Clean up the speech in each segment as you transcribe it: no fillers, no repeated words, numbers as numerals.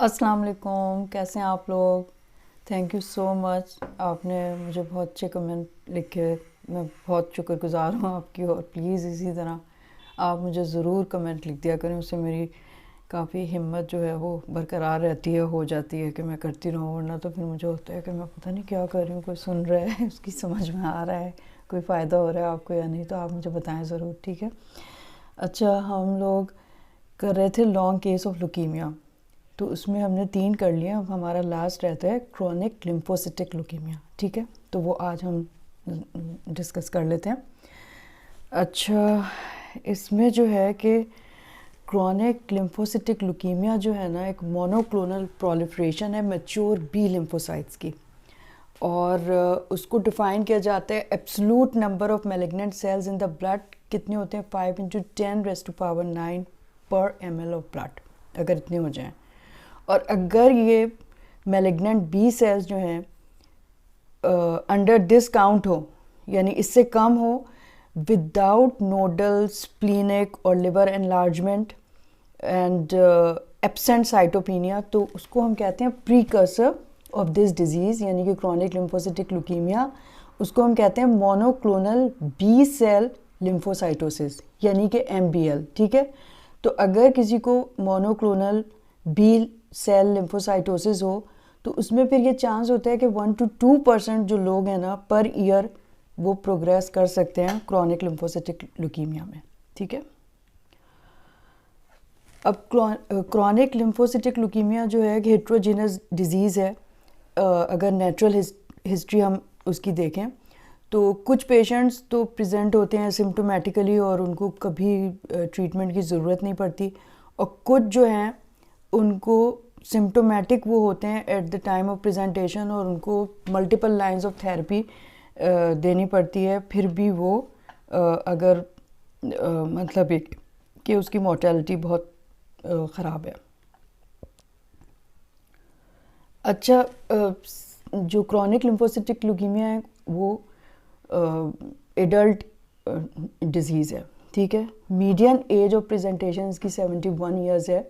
अस्सलाम वालेकुम, कैसे हैं आप लोग। थैंक यू सो मच, आपने मुझे बहुत अच्छे कमेंट लिखे। मैं बहुत शुक्रगुजार हूँ आपकी। और प्लीज़ इसी तरह आप मुझे ज़रूर कमेंट लिख दिया करें, उससे मेरी काफ़ी हिम्मत जो है वो बरकरार रहती है, हो जाती है कि मैं करती रहूँ। वरना तो फिर मुझे होता है कि मैं पता नहीं क्या कर रही हूँ, कोई सुन रहा है उसकी समझ में आ रहा है, कोई फ़ायदा हो रहा है आपको या नहीं, तो आप मुझे बताएं ज़रूर, ठीक है। अच्छा, हम लोग कर रहे थे लॉन्ग केस ऑफ लुकीमिया, तो उसमें हमने 3 कर लिया। अब हमारा लास्ट रहता है क्रोनिक लिम्फोसिटिक लुकीमिया, ठीक है। तो वो आज हम डिस्कस कर लेते हैं। अच्छा, इसमें जो है कि क्रोनिक लिम्फोसिटिक लुकीमिया जो है ना, एक मोनोक्लोनल प्रोलिफरेशन है मैच्योर बी लिम्फोसाइट्स की। और उसको डिफ़ाइन किया जाता है absolute number of malignant sales in the blood कितने होते हैं, 5 × 10⁻⁹ पर ml ऑफ ब्लड, अगर इतने हो जाएं। और अगर ये मैलिग्नेंट बी सेल्स जो हैं अंडर दिस काउंट हो, यानी इससे कम हो, विदाउट नोडल स्प्लीनिक और liver enlargement and absent cytopenia, तो उसको हम कहते हैं प्रीकर्सर ऑफ दिस डिजीज़, यानी कि क्रोनिक लिम्फोसिटिक लुकीमिया। उसको हम कहते हैं मोनोक्लोनल बी सेल लिम्फोसाइटोसिस, यानी कि MBL, ठीक है। तो अगर किसी को मोनोक्लोनल बी सेल लिम्फोसाइटोसिस हो, तो उसमें फिर ये चांस होता है कि 1 to 2% जो लोग हैं ना पर ईयर, वो प्रोग्रेस कर सकते हैं क्रोनिक लिम्फोसिटिक लुकीमिया में, ठीक है। अब क्रोनिक लिम्फोसिटिक लुकीमिया जो है हेट्रोजीनस डिजीज़ है। अगर नेचुरल हिस्ट्री हम उसकी देखें तो कुछ पेशेंट्स तो प्रेजेंट होते हैं सिम्टोमेटिकली और उनको कभी ट्रीटमेंट की ज़रूरत नहीं पड़ती, और कुछ जो हैं उनको सिम्टोमेटिक वो होते हैं eight the time of presentation, और उनको मल्टीपल लाइंस ऑफ थेरेपी देनी पड़ती है, फिर भी वो अगर मतलब एक कि उसकी मोर्टेलिटी बहुत ख़राब है। अच्छा, जो क्रोनिक लिम्फोसिटिक लुकीमिया है वो एडल्ट डिजीज़ है, ठीक है। मीडियन एज ऑफ प्रेजेंटेशन इसकी 71 ईयर्स है।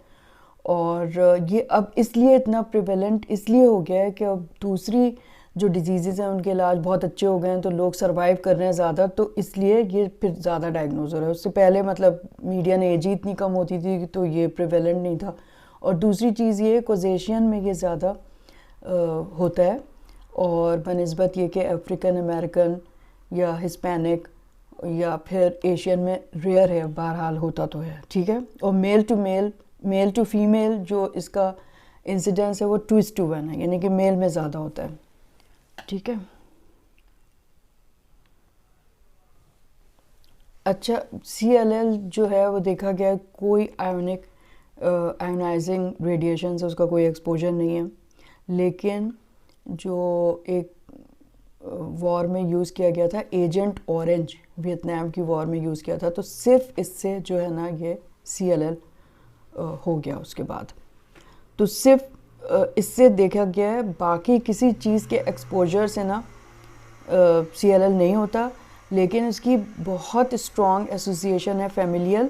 और ये अब इसलिए इतना प्रिवेलेंट इसलिए हो गया है कि अब दूसरी जो डिजीज़ हैं उनके इलाज बहुत अच्छे हो गए हैं, तो लोग सर्वाइव कर रहे हैं ज़्यादा, तो इसलिए ये फिर ज़्यादा डायग्नोज हो रहा है। उससे पहले मतलब मीडियन एज ही इतनी कम होती थी, तो ये प्रिवेलेंट नहीं था। और दूसरी चीज़ ये कॉजेशियन में ये ज़्यादा होता है, और बनिस्बत ये कि अफ्रीकन अमेरिकन या हिस्पैनिक या फिर एशियन में रेयर है, बहरहाल होता तो है, ठीक है। और मेल टू फीमेल जो इसका इंसिडेंस है वो 2:1 है, यानी कि मेल में ज़्यादा होता है, ठीक है। अच्छा, CLL जो है वो देखा गया है कोई आयोनाइजिंग रेडिएशन से उसका कोई एक्सपोजर नहीं है, लेकिन जो एक वॉर में यूज़ किया गया था एजेंट ऑरेंज, वियतनाम की वॉर में यूज़ किया था, तो सिर्फ इससे जो है ना ये CLL हो गया उसके बाद। तो सिर्फ इससे देखा गया है, बाकी किसी चीज़ के एक्सपोजर से ना CLL नहीं होता, लेकिन इसकी बहुत स्ट्रॉन्ग एसोसिएशन है फैमिलियल।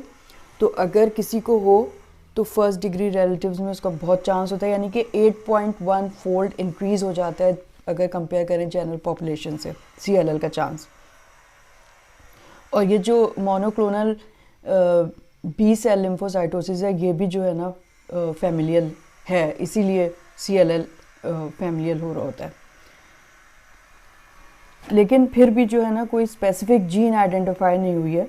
तो अगर किसी को हो तो फर्स्ट डिग्री रिलेटिव्स में उसका बहुत चांस होता है, यानी कि 8.1 फोल्ड इंक्रीज़ हो जाता है अगर कंपेयर करें जनरल पॉपुलेशन से CLL का चांस। और ये जो मोनोक्लोनल बी सेल लिम्फोसाइटोसिस है, ये भी जो है ना फैमिलियल है, इसीलिए CLL फैमिलियल हो रहा होता है। लेकिन फिर भी जो है ना कोई स्पेसिफिक जीन आइडेंटिफाई नहीं हुई है,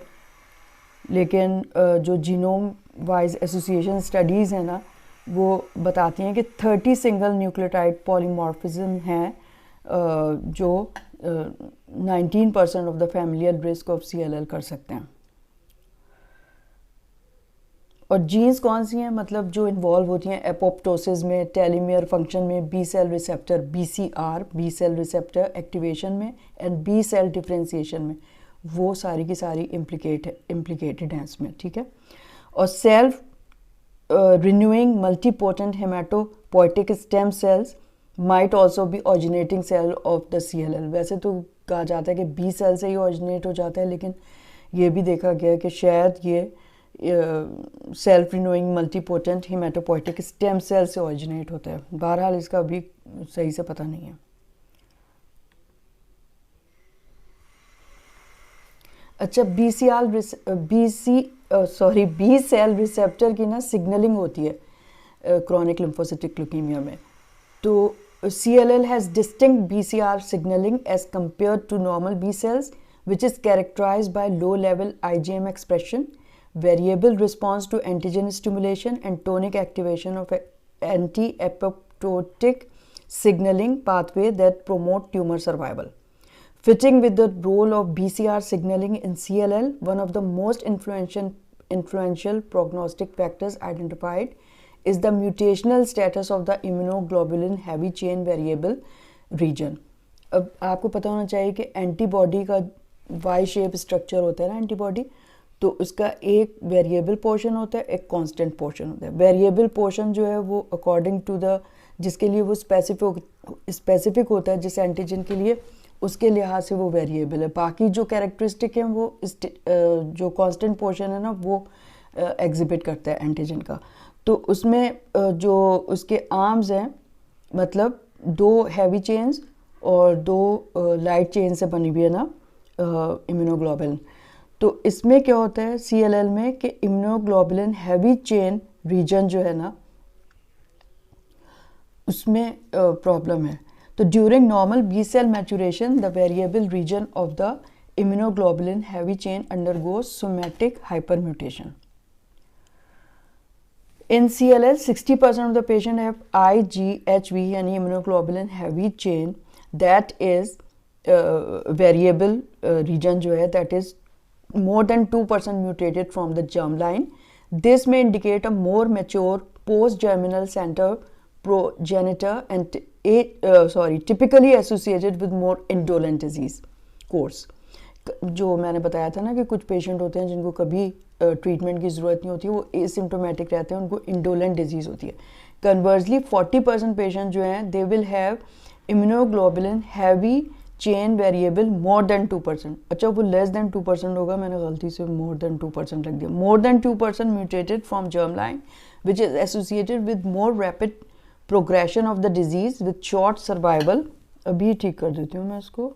लेकिन जो जीनोम वाइज एसोसिएशन स्टडीज़ हैं ना वो बताती हैं कि 30 सिंगल न्यूक्लियोटाइड पॉलीमॉर्फिज्म हैं जो 19% of the familial risk of CLL कर सकते हैं। और जीन्स कौन सी हैं, मतलब जो इन्वॉल्व होती हैं एपोप्टोसिस में, टेलीमियर फंक्शन में, B cell receptor BCR B cell receptor activation में, एंड बी सेल डिफ्रेंसिएशन में, वो सारी की सारी इम्प्लिकेटेड हैं इसमें, ठीक है। और self renewing multipotent haematopoietic stem cells might also be originating cell of the CLL। वैसे तो कहा जाता है कि बी सेल से ही ऑरिजिनेट हो जाता है, लेकिन ये भी देखा गया है कि शायद ये self renewing multipotent haematopoietic stem cell से ओरिजिनेट होता है। बहरहाल इसका अभी सही से पता नहीं है। अच्छा, बी सेल रिसेप्टर की ना सिग्नलिंग होती है क्रॉनिक लिम्फोसिटिक ल्यूकीमिया में। तो CLL has distinct BCR signaling as compared to normal B cells, which is characterized by low-level IgM expression, variable response to antigen stimulation, and tonic activation of anti-apoptotic signaling pathway that promote tumor survival. Fitting with the role of BCR signaling in CLL, one of the most influential prognostic factors identified is the mutational status of the immunoglobulin heavy chain variable region. अब आपको पता होना चाहिए कि antibody का Y shape structure होता है ना एंटीबॉडी, तो उसका एक वेरिएबल पोर्शन होता है, एक कांस्टेंट पोर्शन होता है। वेरिएबल पोर्शन जो है वो अकॉर्डिंग टू द जिसके लिए वो स्पेसिफिक होता है जिस एंटीजन के लिए, उसके लिहाज से वो वेरिएबल है। बाकी जो कैरेक्टरिस्टिक हैं वो जो कांस्टेंट पोर्शन है ना वो एग्जिबिट करता है एंटीजन का। तो उसमें जो उसके आर्म्स हैं, मतलब 2 हैवी चेन्स और 2 लाइट चेन से बनी हुई है ना इम्यूनोग्लोबुलिन। तो इसमें क्या होता है CLL में कि इम्यूनोग्लोबुलिन हैवी चेन रीजन जो है ना उसमें प्रॉब्लम है। तो during normal B cell maturation the variable region of the immunoglobulin heavy chain undergoes somatic hypermutation. In CLL, 60% of the patient have IgHV यानी immunoglobulin heavy chain that is variable region जो है that is more than 2% mutated from the germline. This may indicate a more mature post-germinal center progenitor and typically associated with more indolent disease course. जो मैंने बताया था ना कि कुछ patient होते हैं जिनको कभी ट्रीटमेंट की ज़रूरत नहीं होती, वो एसिम्प्टोमेटिक रहते हैं, उनको इंडोलेंट डिजीज़ होती है। कन्वर्सली 40% पेशेंट जो हैं they will have immunoglobulin heavy chain variable more than 2%। अच्छा, वो लेस देन 2% होगा, मैंने गलती से मोर देन 2% रख दिया। More than 2% mutated from germ line which is associated with more rapid progression of the disease with short survival. अभी ठीक कर देती हूँ मैं इसको।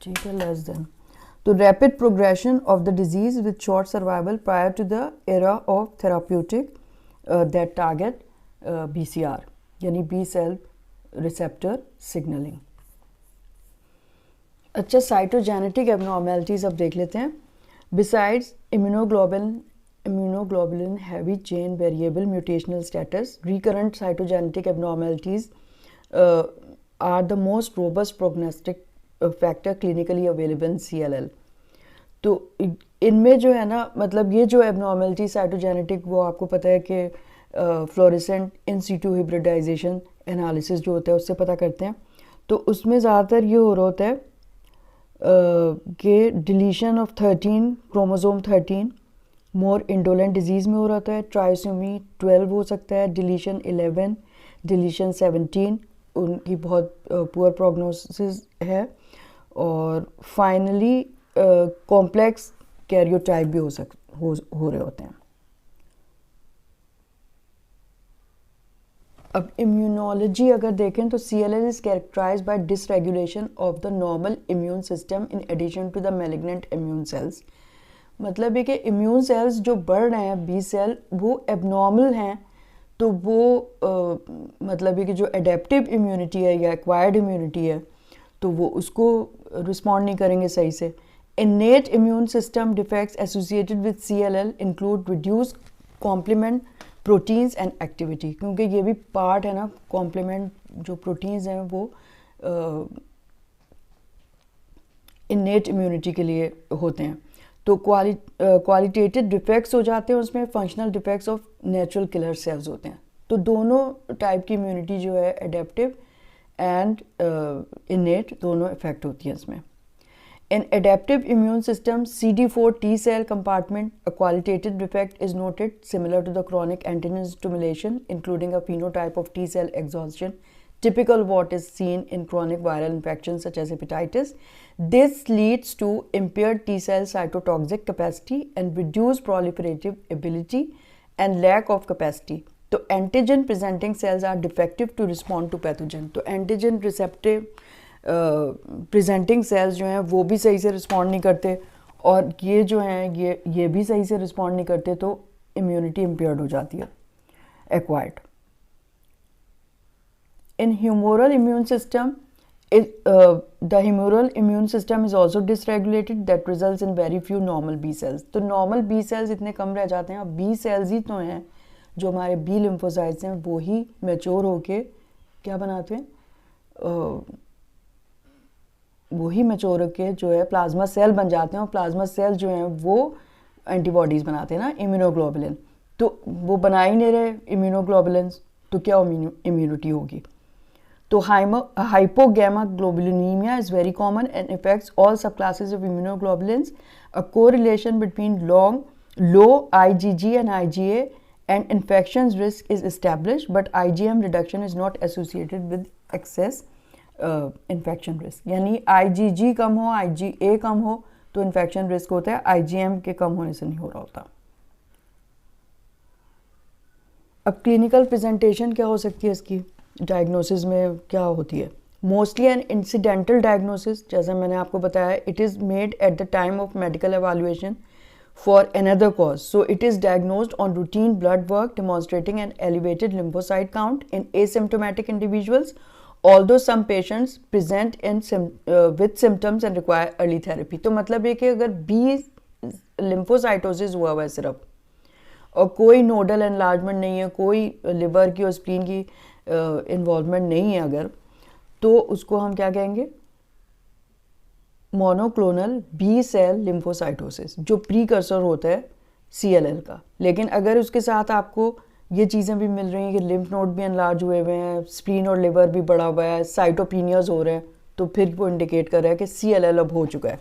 ठीक है, लेस देन। तो rapid progression of the disease with short survival prior to the era of therapeutic that target BCR यानी बी सेल रिसेप्टर सिग्नलिंग। अच्छा, साइटोजेनेटिक एबनॉर्मेलिटीज अब देख लेते हैं। Besides immunoglobulin heavy chain variable mutational status, recurrent cytogenetic abnormalities are the most robust prognostic factor clinically available in CLL. तो इनमें जो है ना, मतलब ये जो एबनॉर्मेलिटी साइटोजेनेटिक, वो आपको पता है कि fluorescent in situ hybridization analysis जो होता है उससे पता करते हैं। तो उसमें ज़्यादातर ये हो रहा होता है कि deletion of 13 chromosome 13 more indolent disease में हो रहा है। ट्राइसोमी 12 हो सकता है, डिलीशन 11, डिलीशन 17 उनकी बहुत पुअर प्रोग्नोसिस है, और फाइनली कॉम्प्लेक्स कैरियोटाइप भी हो रहे होते हैं। अब इम्यूनोलॉजी अगर देखें तो CLL is characterised by dysregulation of the normal immune system in addition to the malignant immune cells. मतलब है कि इम्यून सेल्स जो बढ़ रहे हैं बी सेल वो एबनॉर्मल हैं, तो वो मतलब है कि जो एडेप्टिव इम्यूनिटी है या एक्वायर्ड इम्यूनिटी है तो वो उसको रिस्पॉन्ड नहीं करेंगे सही से। Innate immune system defects associated with CLL include reduce complement proteins and activity, क्योंकि ये भी पार्ट है ना, कॉम्प्लीमेंट जो प्रोटीन्स हैं वो इनेट इम्यूनिटी के लिए होते हैं। तो क्वालिटेटिव डिफेक्ट्स हो जाते हैं उसमें, functional defects of natural killer cells होते हैं। तो दोनों टाइप की इम्यूनिटी जो है एडेप्टिव एंड इनेट दोनों इफेक्ट होती है इसमें। In adaptive immune system, CD4 T cell compartment, a qualitative defect is noted similar to the chronic antigen stimulation, including a phenotype of T cell exhaustion, typical what is seen in chronic viral infections such as hepatitis. This leads to impaired T cell cytotoxic capacity and reduced proliferative ability and lack of capacity. तो antigen presenting cells are defective to respond to pathogen. तो antigen receptive presenting cells जो हैं वो भी सही से respond नहीं करते, और ये जो हैं ये भी सही से रिस्पॉन्ड नहीं करते, तो इम्यूनिटी इम्पेयर्ड हो जाती है, acquired. In humoral immune system, the humoral immune system is also dysregulated. That results in very few normal B cells. तो normal B cells इतने कम रह जाते हैं. अब B cells ही तो हैं जो हमारे B lymphocytes हैं, वो ही मैच्योर होके क्या बनाते हैं, वो ही मैच्योर होके जो है प्लाज्मा सेल बन जाते हैं, और प्लाज्मा सेल जो हैं वो एंटीबॉडीज़ बनाते हैं ना, इम्यूनोग्लोबुलिन. तो वो बना ही नहीं रहे इम्यूनोग्लोबुलिन, तो क्या इम्यूनिटी होगी. तो hypogammaglobulinemia is very common and affects all subclasses of immunoglobulins. A correlation between low IgG and IgA and infections risk is established, but IgM reduction is not associated with excess infection risk. यानी IgG कम हो, IgA कम हो तो infection risk होता है, IgM के कम होने से नहीं हो रहा होता. अब क्लिनिकल प्रेजेंटेशन क्या हो सकती है इसकी, डायग्नोसिस में क्या होती है. मोस्टली एन इंसिडेंटल डायग्नोसिस, जैसा मैंने आपको बताया, it is made at the time of medical evaluation for another cause. So it is diagnosed on routine blood work demonstrating an elevated lymphocyte count in asymptomatic individuals, although some patients present with symptoms and require early therapy. तो मतलब ये कि अगर B lymphocytosis हुआ हुआ है सिर्फ, और कोई नोडल एनलार्जमेंट नहीं है, कोई लिवर की और स्प्लीन की इन्वॉल्वमेंट नहीं है अगर, तो उसको हम क्या कहेंगे, मोनोक्लोनल बी सेल लिम्फोसाइटोसिस, जो प्रीकर्सर होता है CLL का. लेकिन अगर उसके साथ आपको ये चीज़ें भी मिल रही हैं कि लिम्फ नोड भी एनलार्ज हुए हुए हैं, स्प्लीन और लिवर भी बढ़ा हुआ है, साइटोपिनियाज हो रहे हैं, तो फिर वो इंडिकेट कर रहा है कि CLL अब हो चुका है.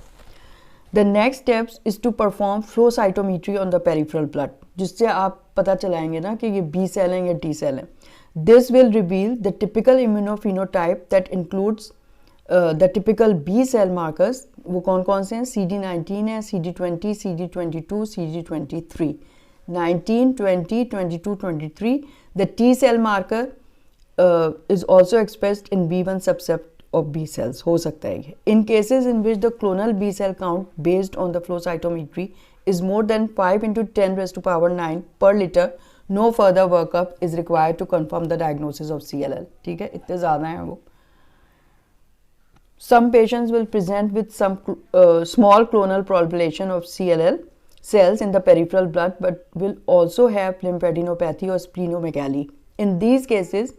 The next steps is to perform flow cytometry on the peripheral blood, जिससे आप पता चलाएंगे ना कि ये B सेल हैं या T सेल हैं. This will reveal the typical immunophenotype that includes the typical B cell markers. वो कौन से हैं, CD19 है, CD20, CD22, CD23. 19, 20, 22, 23. The T cell marker is also expressed in B1 subset of B cells. हो सकता है. In cases in which the clonal B cell count based on the flow cytometry is more than 5 into 10 raised to power 9 per liter, no further workup is required to confirm the diagnosis of CLL. ठीक है, इतने ज़्यादा हैं वो. Some patients will present with some small clonal proliferation of CLL cells in the peripheral blood, but will also have lymphadenopathy or splenomegaly. In these cases,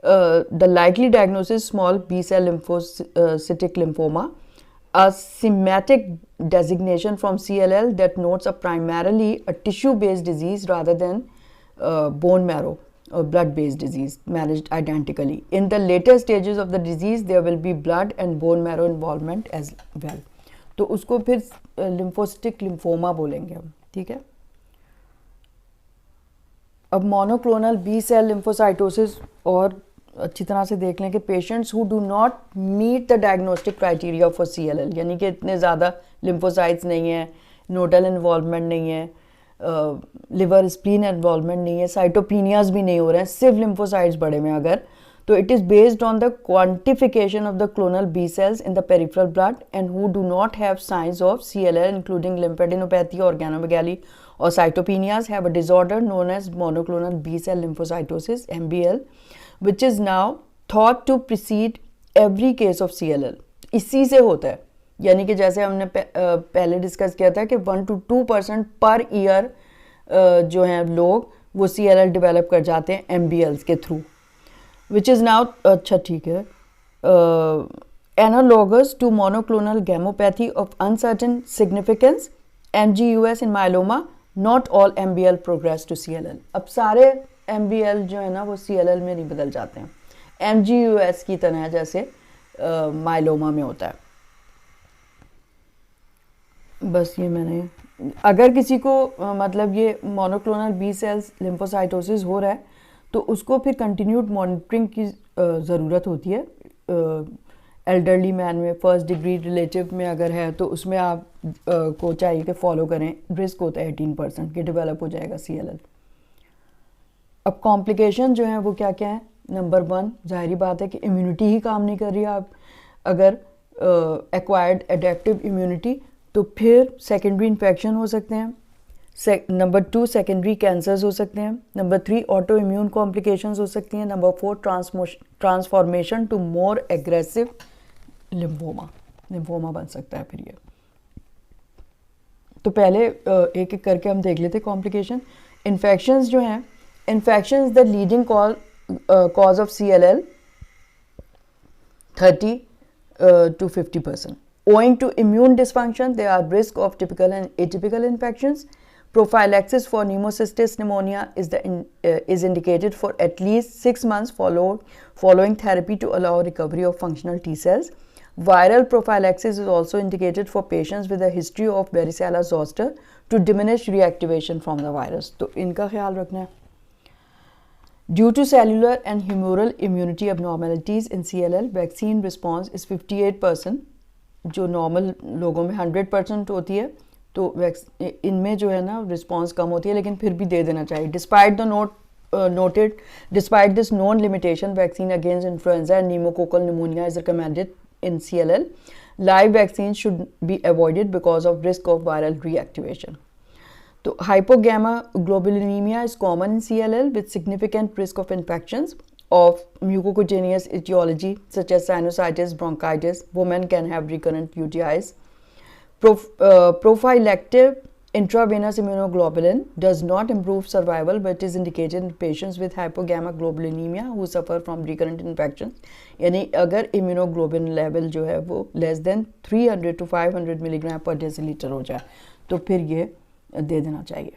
the likely diagnosis small B cell lymphocytic lymphoma, a schematic designation from CLL that notes a primarily a tissue-based disease rather than bone marrow or blood-based disease managed identically. In the later stages of the disease, there will be blood and bone marrow involvement as well. तो उसको फिर lymphocytic lymphoma बोलेंगे हम. ठीक है. अब monoclonal B cell lymphocytosis और अच्छी तरह से देख लें कि patients who do not meet the diagnostic criteria for CLL, यानी कि इतने ज़्यादा लिम्फोसाइट्स नहीं है, नोडल इन्वॉल्वमेंट नहीं है, लिवर स्प्लीन इन्वॉल्वमेंट नहीं है, साइटोपिनियाज भी नहीं हो रहे हैं, सिर्फ लिम्फोसाइट्स बड़े में अगर, तो it is based on the quantification of the clonal B cells in the peripheral blood and who do not have signs of CLL including lymphadenopathy, organomegaly or cytopenias have a disorder known as monoclonal B cell lymphocytosis MBL, which is now thought to precede every case of CLL. इसी से होता है, यानी कि जैसे हमने पहले discuss किया था कि 1 to 2% पर ईयर जो हैं लोग वो CLL डेवलप कर जाते हैं MBLs के थ्रू, which is now अच्छा ठीक है, analogous to monoclonal gammopathy of uncertain significance, MGUS in myeloma. Not all MBL progress to CLL. अब सारे MBL जो है ना वो CLL में नहीं बदल जाते हैं, MGUS की तरह जैसे माइलोमा में होता है. बस ये मैंने, अगर किसी को मतलब ये मोनोक्लोनल B cells लिम्फोसाइटोसिस हो रहा है तो उसको फिर कंटिन्यूड मॉनिटरिंग की ज़रूरत होती है। एल्डरली मैन में, फर्स्ट डिग्री रिलेटिव में अगर है तो उसमें आप को चाहिए कि फॉलो करें। रिस्क होता है 18% कि डेवलप हो जाएगा CLL। अब कॉम्प्लिकेशन जो हैं वो क्या क्या हैं? नंबर 1, जाहिर बात है कि इम्यूनिटी ही काम नहीं कर रही। आप अगर एक्वायर्ड एडेप्टिव इम्यूनिटी, तो फिर सेकेंडरी इन्फेक्शन हो सकते हैं। नंबर 2, सेकेंडरी कैंसर्स हो सकते हैं। नंबर 3, ऑटो इम्यून कॉम्प्लिकेशंस हो सकती हैं। Number 4, transformation to more aggressive lymphoma बन सकता है फिर ये। तो पहले एक एक करके हम देख लेते हैं कॉम्प्लिकेशन। इन्फेक्शंस जो हैं, infection is the leading cause of CLL 30 to 50%. Owing to immune dysfunction, there are risk of typical and atypical infections. Prophylaxis for pneumocystis pneumonia is indicated for at least 6 months following therapy to allow recovery of functional T cells. Viral prophylaxis is also indicated for patients with a history of varicella zoster to diminish reactivation from the virus. तो इनका ख्याल रखना है। Due to cellular and humoral immunity abnormalities in CLL, vaccine response is 58%, जो normal लोगों में 100% होती है। तो इनमें जो है ना रिस्पॉन्स कम होती है, लेकिन फिर भी दे देना चाहिए। Despite this known limitation, vaccine against influenza and pneumococcal pneumonia is recommended in CLL. Live vaccines should be avoided because of risk of viral reactivation. So, hypogammaglobulinemia is common in CLL with significant risk of infections of mucocutaneous etiology such as sinusitis, bronchitis. Women can have recurrent UTIs. Prophylactic intravenous immunoglobulin does not improve survival but is indicated in patients with hypogammaglobulinemia who suffer from recurrent infections. यानी अगर immunoglobulin level जो है वो less than 300 to 500 milligram per deciliter हो जाए तो फिर ये दे देना चाहिए।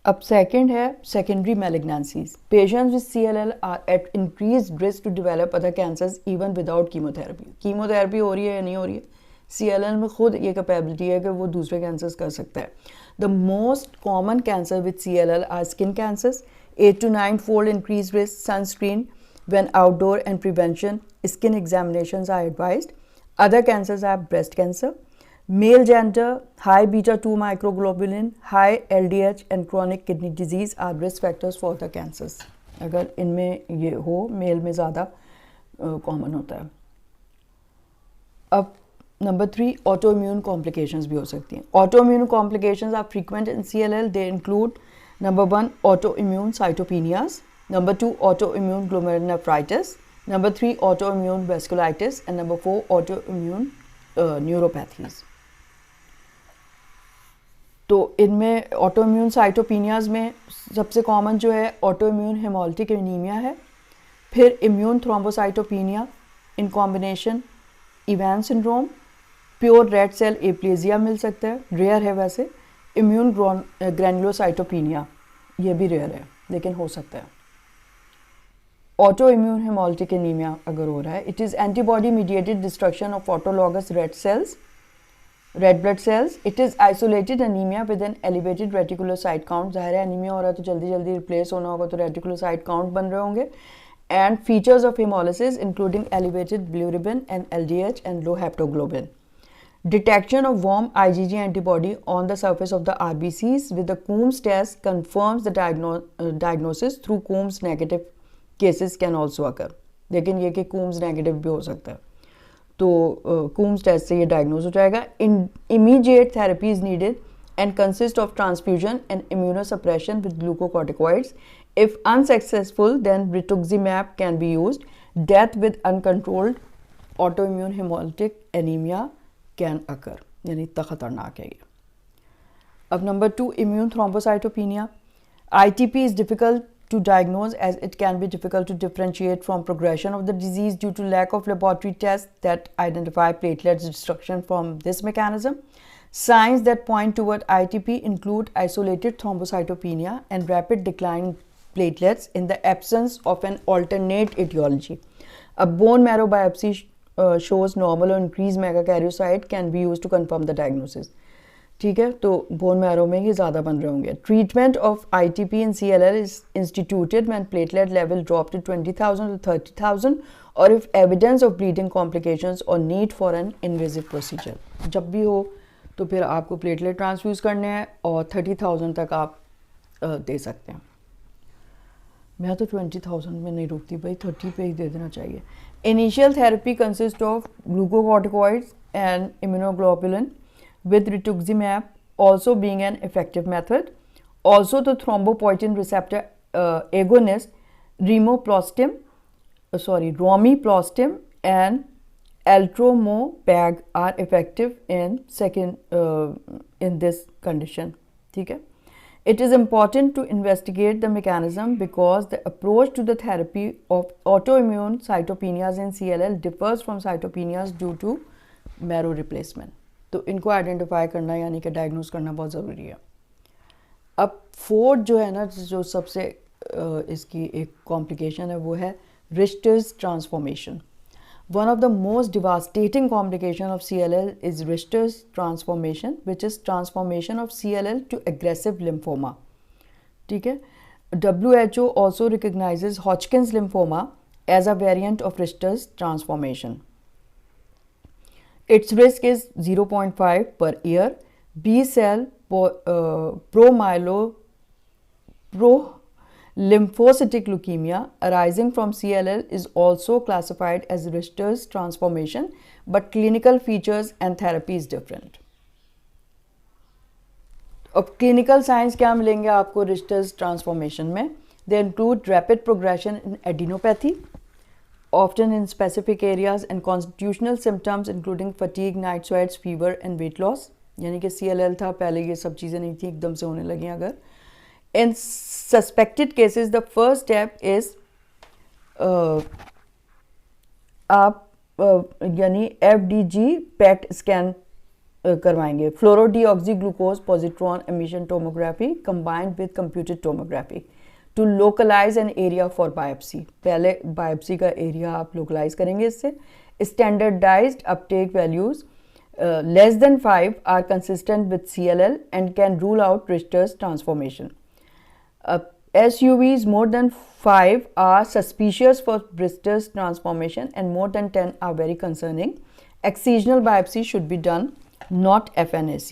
अब सेकंड है secondary malignancies. Patients with CLL are at increased risk to develop other cancers even without chemotherapy. Chemotherapy हो रही है या नहीं हो रही है, CLL में खुद ये कैपेबिलिटी है कि वो दूसरे कैंसर्स कर सकता है। The most common cancer with CLL are skin cancers, 8 to 9 fold increased risk, sunscreen when outdoor and prevention, skin examinations are advised. Other cancers are breast cancer, male gender, high beta-2 microglobulin, high LDH and chronic kidney disease are risk factors for the cancers. अगर इनमें ये हो, mail में ज़्यादा common होता है। अब number 3, autoimmune complications भी हो सकती हैं। Autoimmune complications are frequent in CLL. They include number 1, autoimmune cytopenias, number 2, autoimmune glomerulonephritis, number 3, autoimmune vasculitis, and number 4, autoimmune neuropathies. तो इनमें ऑटोइम्यून साइटोपेनियाज में सबसे कॉमन जो है ऑटोइम्यून हेमोलिटिक एनीमिया है, फिर immune thrombocytopenia in combination Evan syndrome, pure red cell aplasia मिल सकता है, रेयर है वैसे, इम्यून ग्रैनुलोसाइटोपेनिया ये भी रेयर है लेकिन हो सकता है। ऑटोइम्यून हेमोलिटिक एनीमिया अगर हो रहा है, it is antibody mediated destruction of autologous red blood cells. It is isolated anemia with an elevated reticulocyte count. ज़ाहिर है एनीमिया हो रहा है तो जल्दी जल्दी रिप्लेस होना होगा तो रेटिकुलोसाइट काउंट बन रहे होंगे। And features of hemolysis including elevated bilirubin and LDH and low haptoglobin. Detection of warm IgG antibody on the surface of the RBCs with the Coombs test confirms the diagnosis through Coombs negative cases can also occur. लेकिन ये कि Coombs negative भी हो सकता है तो Coombs test से ये डायग्नोज हो जाएगा। Immediate therapy is needed and consist of transfusion and immunosuppression with glucocorticoids. If unsuccessful then rituximab can be used. Death with uncontrolled autoimmune haemolytic anaemia can occur, यानी इतना खतरनाक है ये। अब number 2, immune thrombocytopenia. ITP is difficult to diagnose as it can be difficult to differentiate from progression of the disease due to lack of laboratory tests that identify platelets destruction from this mechanism. Signs that point toward ITP include isolated thrombocytopenia and rapid decline in platelets in the absence of an alternate etiology. A bone marrow biopsy shows normal or increased megakaryocyte can be used to confirm the diagnosis. ठीक है, तो bone marrow में ये ज़्यादा बन रहे होंगे। Treatment of ITP in CLL is instituted when platelet level drop to 20,000 to 30,000 और if evidence of bleeding complications और need for an invasive procedure. जब भी हो तो फिर आपको प्लेटलेट ट्रांसफ्यूज़ करने हैं और 30,000 तक आप दे सकते हैं। मैं तो 20,000 में नहीं रुकती भाई, 30 पे ही दे देना चाहिए। Initial therapy consist of glucocorticoids and immunoglobulin with rituximab also being an effective method. Also the thrombopoietin receptor agonist romiplastim and eltromopag are effective in this condition. ठीक है, it is important to investigate the mechanism because the approach to the therapy of autoimmune cytopenias in CLL differs from cytopenias due to marrow replacement. तो इनको identify करना यानी कि diagnose करना बहुत ज़रूरी है। अब फोर्थ जो है ना, जो सबसे इसकी एक कॉम्प्लिकेशन है वो है Richter's transformation. One of the most devastating complication of CLL is Richter's transformation which is transformation of CLL to aggressive lymphoma. ठीक है, WHO also recognizes Hodgkin's lymphoma as a variant of Richter's transformation. Its risk is 0.5 per year. B-cell pro-lymphocytic leukemia arising from CLL is also classified as Richter's transformation, but clinical features and therapy is different. अब clinical signs क्या मिलेंगे आपको Richter's transformation में? They include rapid progression in adenopathy, often in specific areas, and constitutional symptoms including fatigue, night sweats, fever and weight loss. यानी कि CLL था पहले, ये सब चीज़ें नहीं थी, एकदम से होने लगी। अगर in suspected cases the first step is आप यानी FDG PET स्कैन करवाएंगे, fluorodeoxyglucose positron emission tomography combined with computed tomography to localize an area for biopsy. पहले biopsy का एरिया आप लोकलाइज करेंगे इससे। Standardized uptake values less than 5 are consistent with CLL and can rule out Richter's transformation. SUVs more than 5 are suspicious for Richter's transformation and more than 10 are very concerning. Excisional biopsy should be done, not FNAC.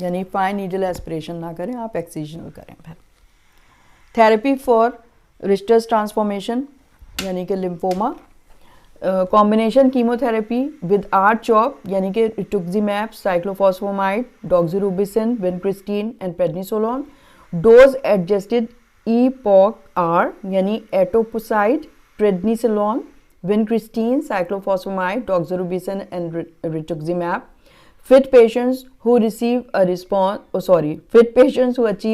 यानी fine needle aspiration ना करें, आप excisional करें। फिर therapy for रिश्टर्स transformation यानी कि lymphoma, combination chemotherapy with R-CHOP यानी कि rituximab, cyclophosphamide, doxorubicin, vincristine and prednisolone, dose adjusted EPOCH-R यानी etoposide, prednisolone, vincristine, cyclophosphamide, doxorubicin and rituximab. Fit patients who achieve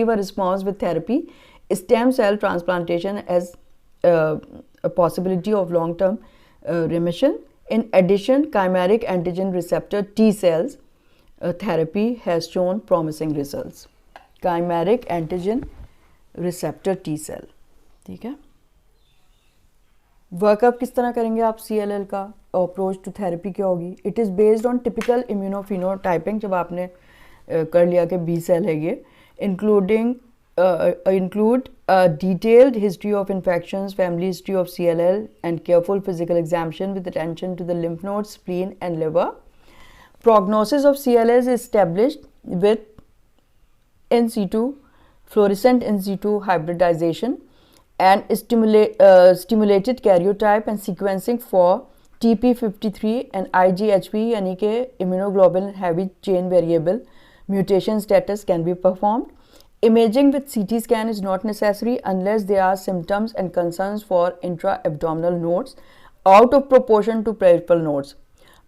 a response with therapy, stem cell transplantation as a possibility of long-term remission. In addition, chimeric antigen receptor T cells therapy has shown promising results. Chimeric antigen receptor T cell, ठीक है। Workup किस तरह करेंगे आप CLL का? Approach to therapy क्या होगी? It is based on typical immunophenotyping, जब आपने कर लिया कि B सेल है ये, include a detailed history of infections, family history of CLL and careful physical examination with attention to the lymph nodes, spleen and liver. Prognosis of CLL is established with in situ, fluorescent in situ hybridization and stimulated karyotype and sequencing for TP53 and IGHV यानी कि immunoglobulin heavy chain variable mutation status can be performed. Imaging with CT scan is not necessary unless there are symptoms and concerns for intra-abdominal nodes out of proportion to peripheral nodes.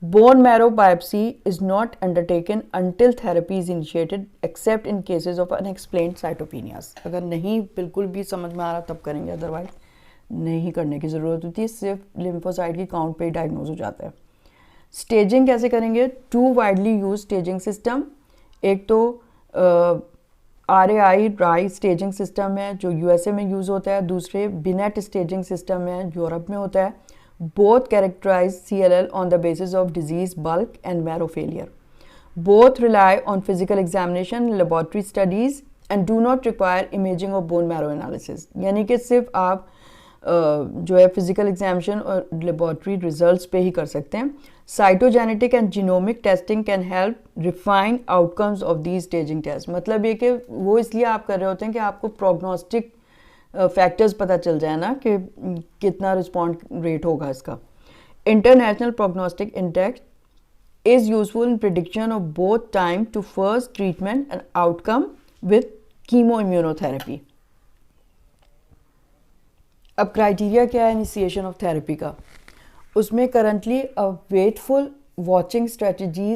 Bone marrow biopsy is not undertaken until therapy is initiated except in cases of unexplained cytopenias. अगर नहीं बिल्कुल भी समझ में आ रहा तब करेंगे, otherwise नहीं करने की ज़रूरत होती है, सिर्फ लिम्फोसाइट की काउंट पे ही डायग्नोज हो जाता है। स्टेजिंग कैसे करेंगे? 2 वाइडली यूज स्टेजिंग सिस्टम, एक तो RAI स्टेजिंग सिस्टम है जो USA में यूज़ होता है, दूसरे बिनेट स्टेजिंग सिस्टम है यूरोप में होता है। Both characterize CLL on the basis of disease bulk and marrow failure. Both rely on physical examination, laboratory studies and do not require imaging or bone marrow analysis. यानी कि सिर्फ आप जो है फिजिकल एग्जामिनेशन और लेबॉर्ट्री रिजल्ट्स पे ही कर सकते हैं. Cytogenetic and genomic testing can help refine outcomes of these staging test. मतलब ये कि वो इसलिए आप कर रहे होते हैं कि आपको प्रोग्नोस्टिक फैक्टर्स पता चल जाए ना कि कितना रिस्पॉन्ड रेट होगा इसका. International prognostic index is useful in prediction of both time to first treatment and outcome with chemoimmunotherapy. अब क्राइटेरिया क्या है इनिशिएशन ऑफ थेरेपी का? उसमें currently a watchful watching strategy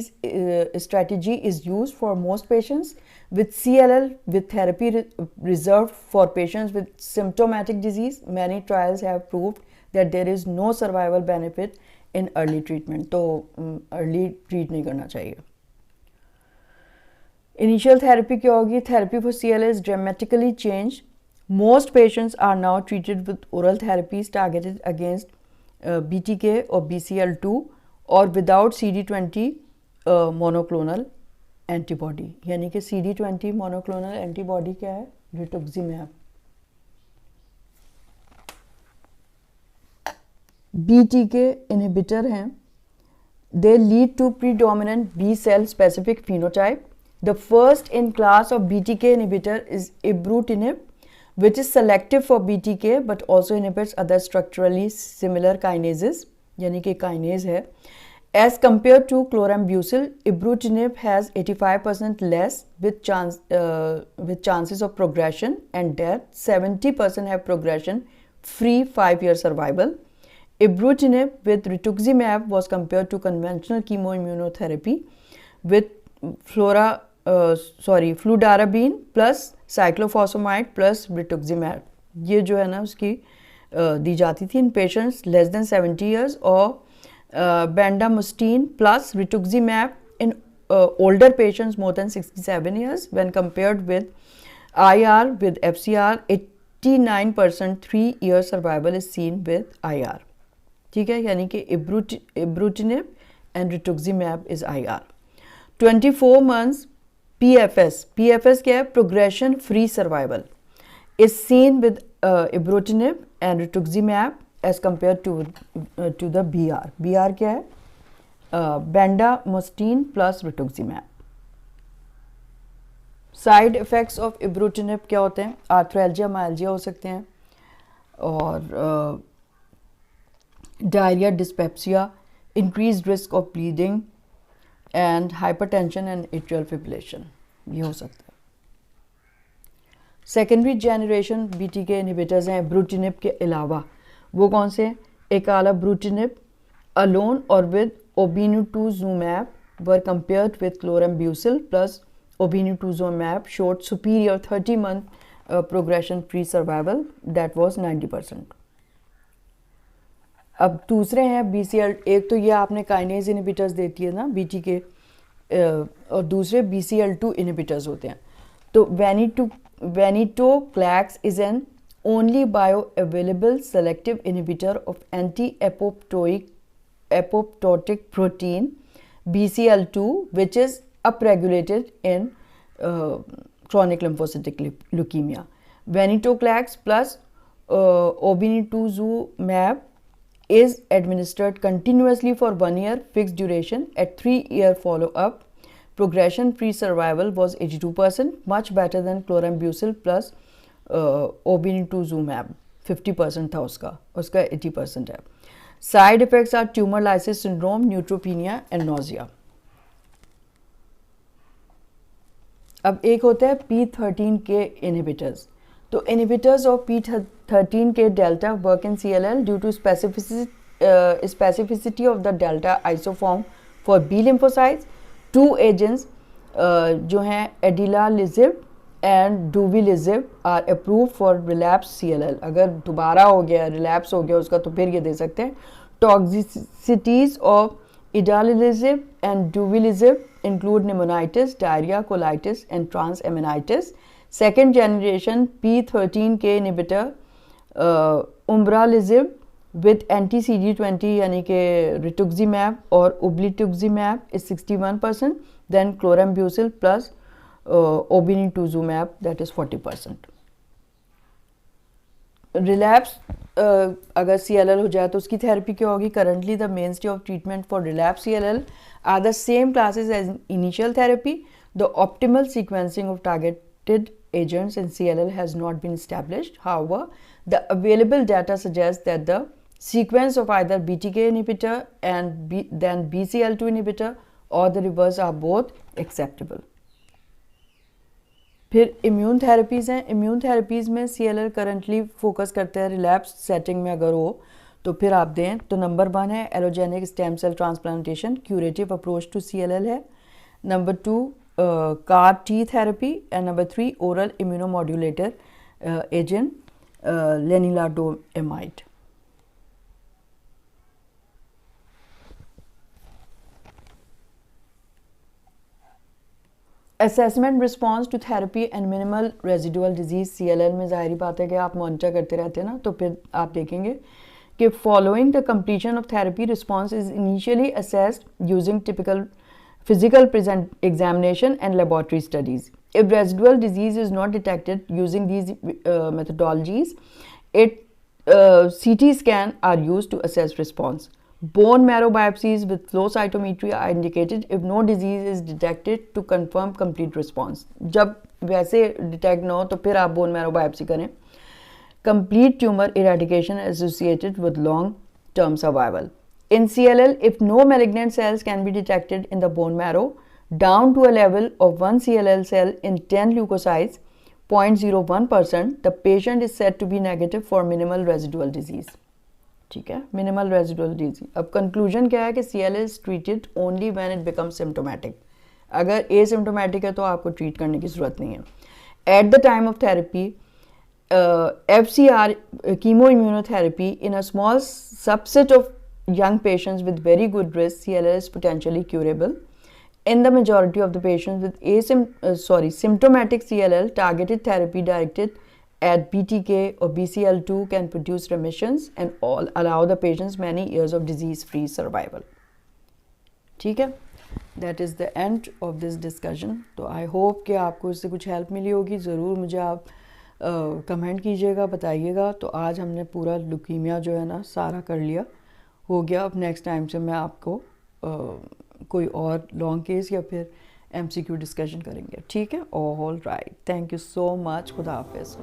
is used for most patients with CLL, with therapy reserved for patients with symptomatic disease. Many trials have proved that there is no survival benefit in early treatment. तो early treat नहीं करना चाहिए. Initial therapy क्या होगी? Therapy for CLL is dramatically changed. Most patients are now treated with oral therapies targeted against BTK or BCL2 or without CD20 monoclonal antibody. यानी कि CD20 monoclonal antibody क्या है? Rituximab. BTK inhibitor हैं. They lead to predominant B cell specific phenotype. The first in class of BTK inhibitor is ibrutinib, which is selective for BTK but also inhibits other structurally similar kinases. यानी कि kinase है. As compared to chlorambucil, ibrutinib has 85% less with chances of progression and death. 70% have progression free 5-year survival. Ibrutinib with rituximab was compared to conventional chemoimmunotherapy with fludarabine plus cyclophosphamide plus rituximab. ये जो है ना उसकी दी जाती थी in patients less than 70 years और bendamustine plus rituximab in older patients more than 67 years. When compared with IR with FCR, 89% 3-year survival is seen with IR. ठीक है, यानी कि ibrutinib and rituximab is IR. 24 months PFS क्या है? Progression free survival is seen with ibrutinib and rituximab as compared to the BR. BR क्या है? Bendamustine plus rituximab. Side effects of ibrutinib क्या होते हैं? Arthralgia, myalgia हो सकते हैं और diarrhea, dyspepsia, increased risk of bleeding and hypertension and atrial fibrillation ये हो सकता है. सेकेंडरी जनरेशन BTK इनहिबिटर्स हैं ब्रूटिनिब के अलावा. वो कौन से? एक आला ब्रूटिनिब alone or with obinutuzumab were compared with chlorambucil plus obinutuzumab showed superior 30-month progression free survival that was 90%. अब दूसरे हैं BCL. एक तो ये आपने काइनेज इनहिबिटर्स देती है ना BTK और दूसरे BCL2 इनहिबिटर्स होते हैं. तो venetoclax is an only bioavailable selective inhibitor of anti-apoptotic protein BCL2 which is upregulated in chronic lymphocytic leukemia. Venetoclax plus obinutuzumab is administered continuously for 1 year fixed duration. At 3-year follow-up, progression-free survival was 82%, much better than chlorambucil plus obinutuzumab. 50% था उसका 80% है. Side effects are tumor lysis syndrome, neutropenia and nausea. अब एक होता है P13K inhibitors. तो inhibitors of P13K delta work in CLL due to specificity of the delta isoform for B lymphocytes. Two agents जो हैं Edilalizib and Duvilizib are approved for relapsed CLL. अगर दोबारा हो गया relapse हो गया उसका तो फिर ये दे सकते हैं. Toxicities of Edilalizib and Duvilizib include pneumonitis, diarrhea, colitis and transaminitis. Second generation P13K inhibitor umbralisib with anti CD20 यानी कि रिटुक्सीमैब और ublituximab is 61%, then chlorambucil plus obinutuzumab that is 40%. Relapse अगर CLL हो जाए तो उसकी थेरेपी क्या होगी? Currently the mainstay of treatment for relapse CLL are the same classes as initial therapy. The optimal sequencing of targeted agents in CLL has not been established. However, the available data suggests that the sequence of either BTK inhibitor and then BCL2 inhibitor or the reverse are both acceptable. फिर immune therapies हैं. Immune therapies में CLL currently focus करते हैं relapse setting में अगर हो तो फिर आप दें. तो नंबर 1 है allogeneic stem cell transplantation, curative approach to CLL है. Number 2 CAR T therapy, and number 3 oral immunomodulator agent lenalidomide. Assessment response to therapy and minimal residual disease CLL में ज़ाहिर बात है कि आप मॉनिटर करते रहते हैं ना, तो फिर आप देखेंगे कि following the completion of therapy response is initially assessed using typical physical examination and laboratory studies. If residual disease is not detected using these methodologies, CT scan are used to assess response. Bone marrow biopsies with flow cytometry are indicated if no disease is detected to confirm complete response. जब वैसे detect ना हो तो फिर आप bone marrow biopsy करें. Complete tumor eradication associated with long term survival. In CLL, if no malignant cells can be detected in the bone marrow, down to a level of 1 CLL cell in 10 leukocytes, 0.01%, the patient is said to be negative for minimal residual disease. ठीक है, minimal residual disease. अब conclusion क्या है कि CLL is treated only when it becomes symptomatic. अगर asymptomatic है तो आपको treat करने की ज़रूरत नहीं है. At the time of therapy, FCR chemoimmunotherapy in a small subset of young patients with very good risk CLL is potentially curable. In the majority of the patients with symptomatic CLL, targeted therapy directed at BTK or BCL2 can produce remissions and allow the patients many years of disease-free survival. ठीक है, that is the end of this discussion. तो I hope कि आपको इससे कुछ help मिली होगी. ज़रूर मुझे आप कमेंट कीजिएगा, बताइएगा. तो आज हमने पूरा लुकीमिया जो है ना सारा कर लिया, हो गया. अब नेक्स्ट टाइम से मैं आपको कोई और लॉन्ग केस या फिर MCQ डिस्कशन करेंगे. ठीक है, all right. Thank you so much. खुदा हाफिज़.